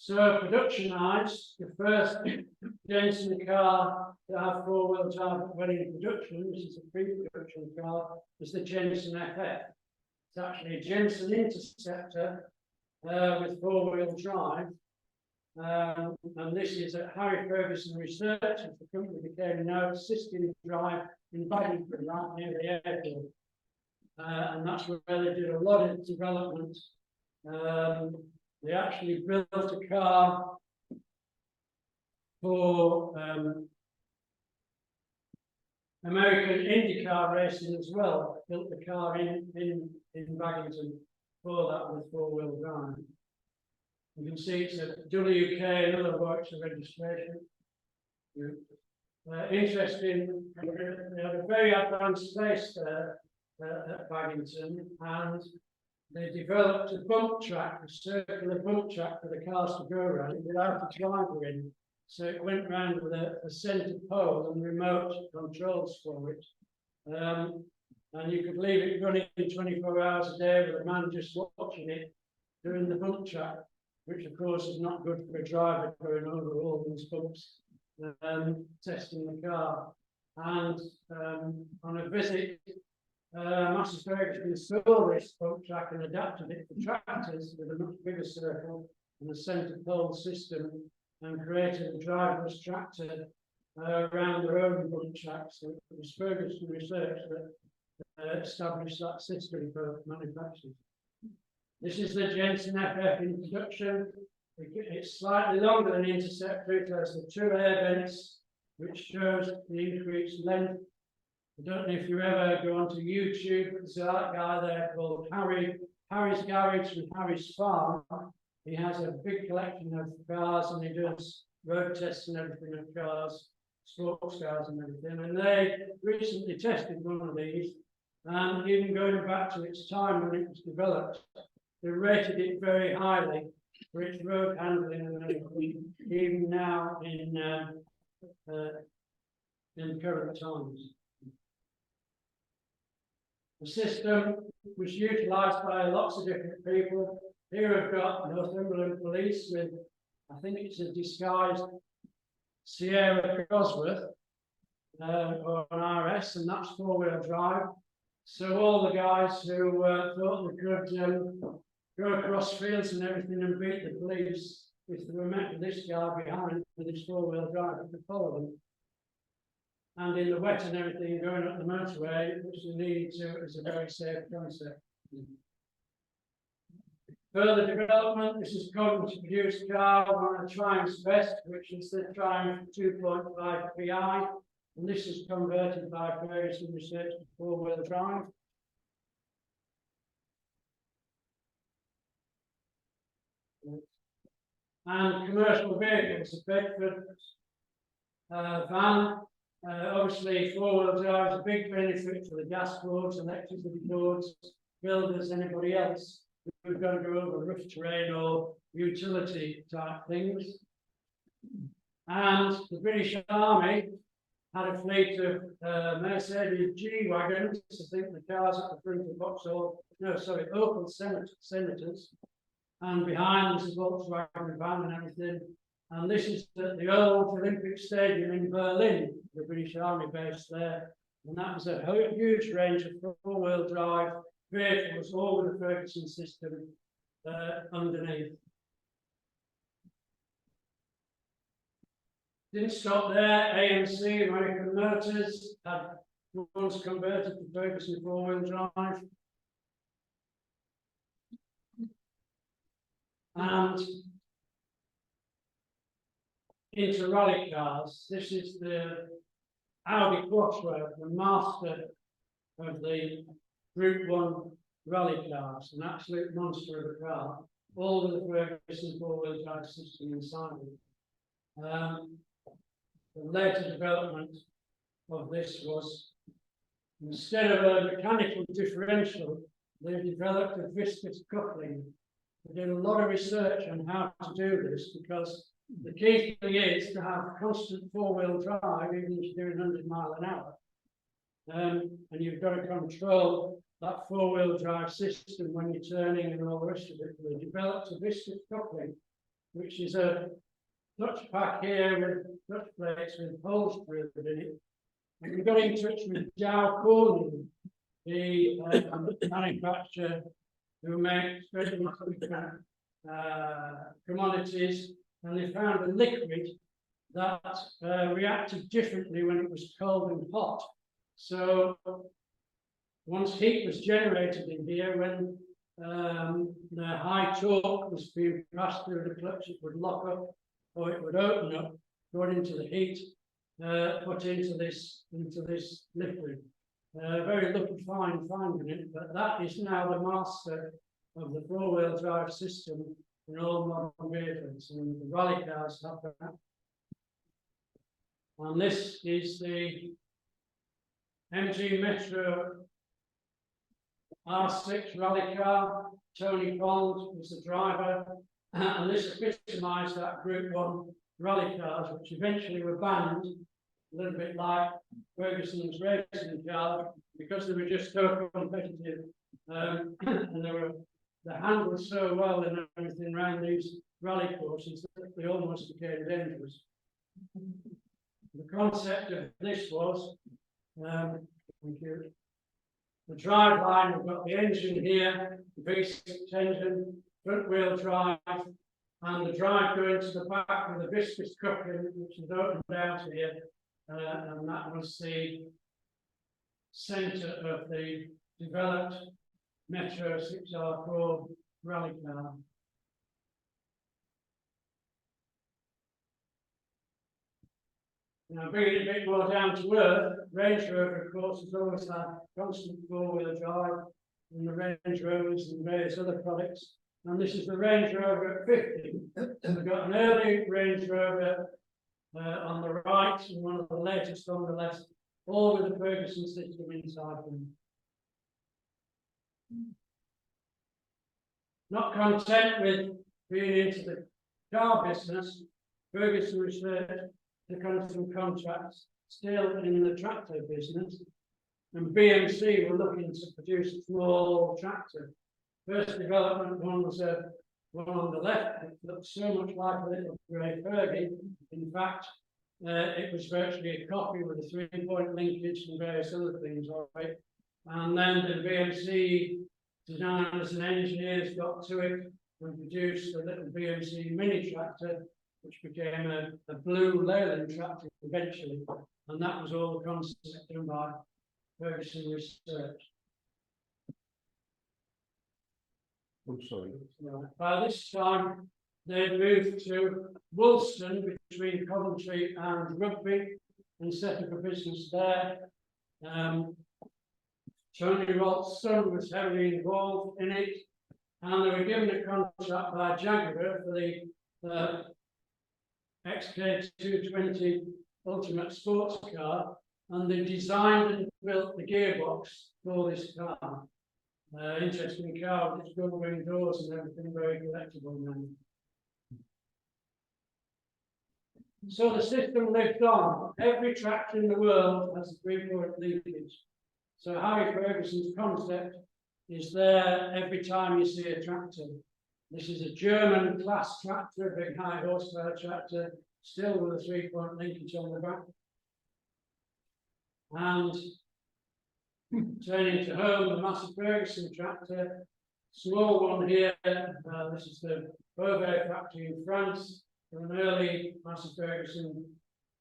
So productionised, the first Jensen car to have four-wheel drive when in production, which is a pre-production car, is the Jensen FF. It's actually a Jensen Interceptor with four-wheel drive. And this is at Harry Ferguson Research, as the company became known, System Drive in Baddington, right near the airport. And that's where they did a lot of development. They actually built a car for American IndyCar racing as well. Built the car in Baddington for that with four-wheel drive. You can see it's a WK, another Warwickshire registration. Interesting, they had a very advanced space there at Baddington, and they developed a bump track, a circular bump track for the cars to go around without a driver in. So it went round with a centre pole and remote controls for it. And you could leave it running 24 hours a day with a man just watching it doing the bump track, which of course is not good for a driver going over all these bumps, testing the car. And on a visit, Master Ferguson saw this bump track and adapted it for tractors with a much bigger circle and a centre pole system, and created a driverless tractor around their own bump track. So it was Ferguson Research that established that system for manufacturers. This is the Jensen FF in production. It's slightly longer than the Interceptor. It has the two air vents, which shows the increased length. I don't know if you ever go onto YouTube, there's that guy there called Harry's Garage and Harry's Farm. He has a big collection of cars and he does road tests and everything of cars, sports cars and everything. And they recently tested one of these, and even going back to its time when it was developed, they rated it very highly for its road handling and everything, even now in current times. The system was utilised by lots of different people. Here we've got Northumberland Police with, I think it's a disguised Sierra Cosworth or an RS, and that's four-wheel drive. So all the guys who thought they could go across fields and everything and beat the police, if they were met with this guy behind with his four-wheel drive, they could follow them. And in the wet and everything going up the motorway, which they needed to, is a very safe concept. Further development, this is currently to produce car, one of Triumph's best, which is the Triumph 2.5 PI. And this is converted by Ferguson Research to four-wheel drive. And commercial vehicles, a Bedford van. Obviously, four-wheel drive is a big benefit for the gas boards, electricity boards, builders, anybody else who's going to go over rough terrain or utility type things. And the British Army had a fleet of Mercedes G-Wagons, I think the cars at the front of Vauxhall, no, sorry, Opel Senators, and behind there's a Volkswagen van and everything. And this is the old Olympic Stadium in Berlin, the British Army base there. And that was a huge range of four-wheel drive vehicles, all with the Ferguson system underneath. Didn't stop there. AMC, American Motors, had once converted to Ferguson four-wheel drive. And into rally cars. This is the Audi Quattro, the master of the Group 1 rally cars, an absolute monster of a car, all with the Ferguson four-wheel drive system inside it. The later development of this was, instead of a mechanical differential, they developed a viscous coupling. They did a lot of research on how to do this, because the key thing is to have constant four-wheel drive, even if you're doing 100 miles an hour. And you've got to control that four-wheel drive system when you're turning and all the rest of it. They developed a viscous coupling which is a Dutch pack here with Dutch plates with holes drilled in it. And we got in touch with Dow Corning, the manufacturer who makes very commodities, and they found a liquid that reacted differently when it was cold and hot. So once heat was generated in here, when the high torque was being passed through the clutch, it would lock up or it would open up, go into the heat, put into this liquid. Very lucky finding it, but that is now the master of the four-wheel drive system in all modern vehicles, and the rally cars have that. And this is the MG Metro R6 rally car. Tony Pond was the driver, and this epitomised that Group 1 rally cars, which eventually were banned, a little bit like Ferguson's racing car, because they were just so competitive, and they handled so well and everything around these rally courses that they almost became dangerous. The concept of this was, thank you, the drive line. We've got the engine here, the V6 engine, front wheel drive, and the drive going to the back with a viscous coupling, which is opened out here, and that was the centre of the developed Metro 6R4 rally car. Now, bringing it a bit more down to earth, Range Rover, of course, has always had constant four-wheel drive, and the Range Rovers and various other products. And this is the Range Rover at 50. We've got an early Range Rover on the right, and one of the latest on the left, all with the Ferguson system inside them. Not content with being into the car business, Ferguson researched to come some contracts still in the tractor business, and BMC were looking to produce a small tractor. First development one was one on the left. It looked so much like a little grey Fergie. In fact, it was virtually a copy with a 3-point linkage and various other things on it. And then the BMC designers and engineers got to it and produced a little BMC mini tractor, which became a blue Leyland tractor eventually. And that was all the concept done by Ferguson Research. I'm sorry. Right. By this time, they moved to Woolston between Coventry and Rugby and set up a business there. Tony Rolt's son was heavily involved in it, and they were given a contract by Jaguar for the XK220 Ultimate Sports Car, and they designed and built the gearbox for this car. Interesting car with its double wing doors and everything, very collectible now. So the system lived on. Every tractor in the world has a 3-point linkage. So Harry Ferguson's concept is there every time you see a tractor. This is a German class tractor, a big high horsepower tractor, still with a 3-point linkage on the back. And turning to home, the massive Ferguson tractor, small one here. This is the Beauvais factory in France, an early massive Ferguson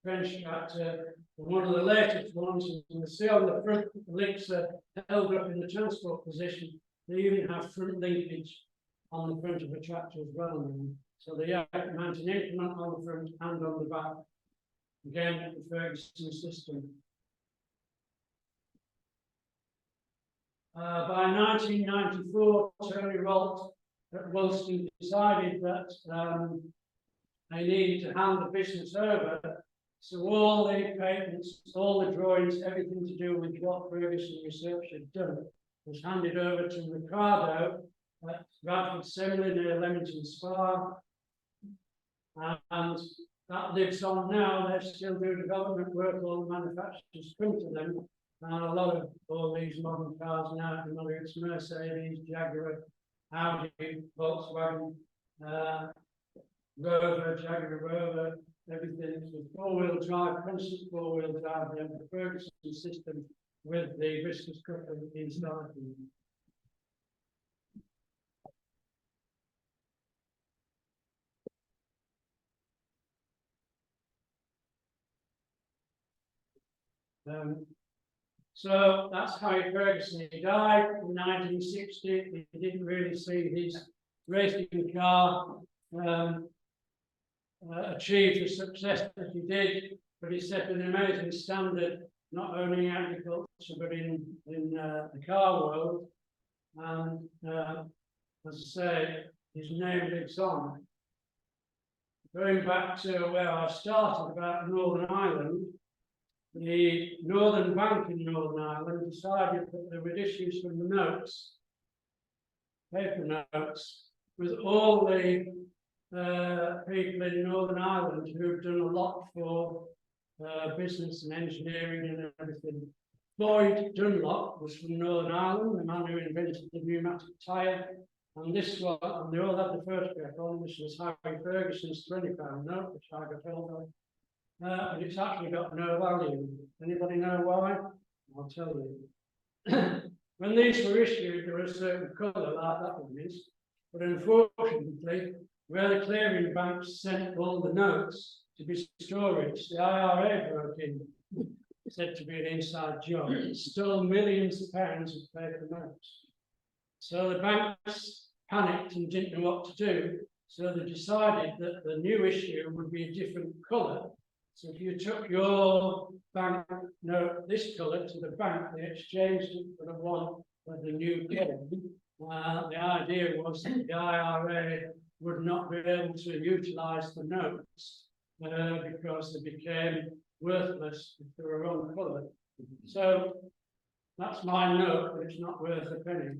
French tractor. And one of the latest ones, you can see on the front, the links are held up in the transport position. They even have front linkage on the front of the tractor as well. So they have mounted an implement on the front and on the back. Again, the Ferguson system. By 1994, Tony Rolt at Woolston decided that they needed to hand the business over. So all the patents, all the drawings, everything to do with what Ferguson Research had done was handed over to Ricardo at Bradford Assembly near Leamington Spa. And that lives on now. They still do development work, all the manufacturers come to them. And a lot of all these modern cars now, whether it's Mercedes, Jaguar, Audi, Volkswagen, Rover, Jaguar Rover, everything, with four-wheel drive, constant four-wheel drive, and the Ferguson system with the viscous coupling inside. So that's Harry Ferguson. He died in 1960. He didn't really see his racing car achieve the success that he did, but he set an amazing standard, not only in agriculture, but in the car world. And as I say, his name lives on. Going back to where I started about Northern Ireland, the Northern Bank in Northern Ireland decided that there were issues from the notes, paper notes, with all the people in Northern Ireland who've done a lot for business and engineering and everything. Floyd Dunlop was from Northern Ireland, the man who invented the pneumatic tyre, and this one, and they all had the photograph on, which was Harry Ferguson's £20 note, which I got hold of. But it's actually got no value. Anybody know why? I'll tell you. When these were issued, there was a certain colour like that one is, but unfortunately, where the clearing banks sent all the notes to be storage, the IRA broke in, said to be an inside job. It stole millions of pounds of paper notes. So the banks panicked and didn't know what to do. So they decided that the new issue would be a different colour. So if you took your bank note, this colour, to the bank, they exchanged it for the one with the new colour. The idea was that the IRA would not be able to utilise the notes because they became worthless if they were wrong colour. So that's my note, but it's not worth a penny.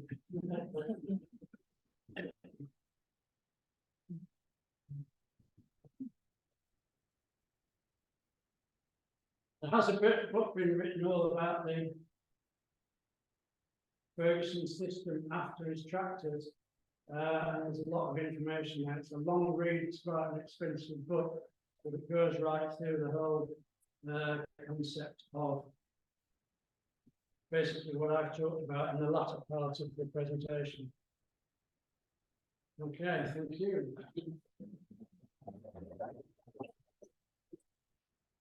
There has a book been written all about the Ferguson system after his tractors. There's a lot of information there. It's a long read, it's quite an expensive book, but it goes right through the whole concept of basically what I've talked about in the latter part of the presentation. Okay, thank you.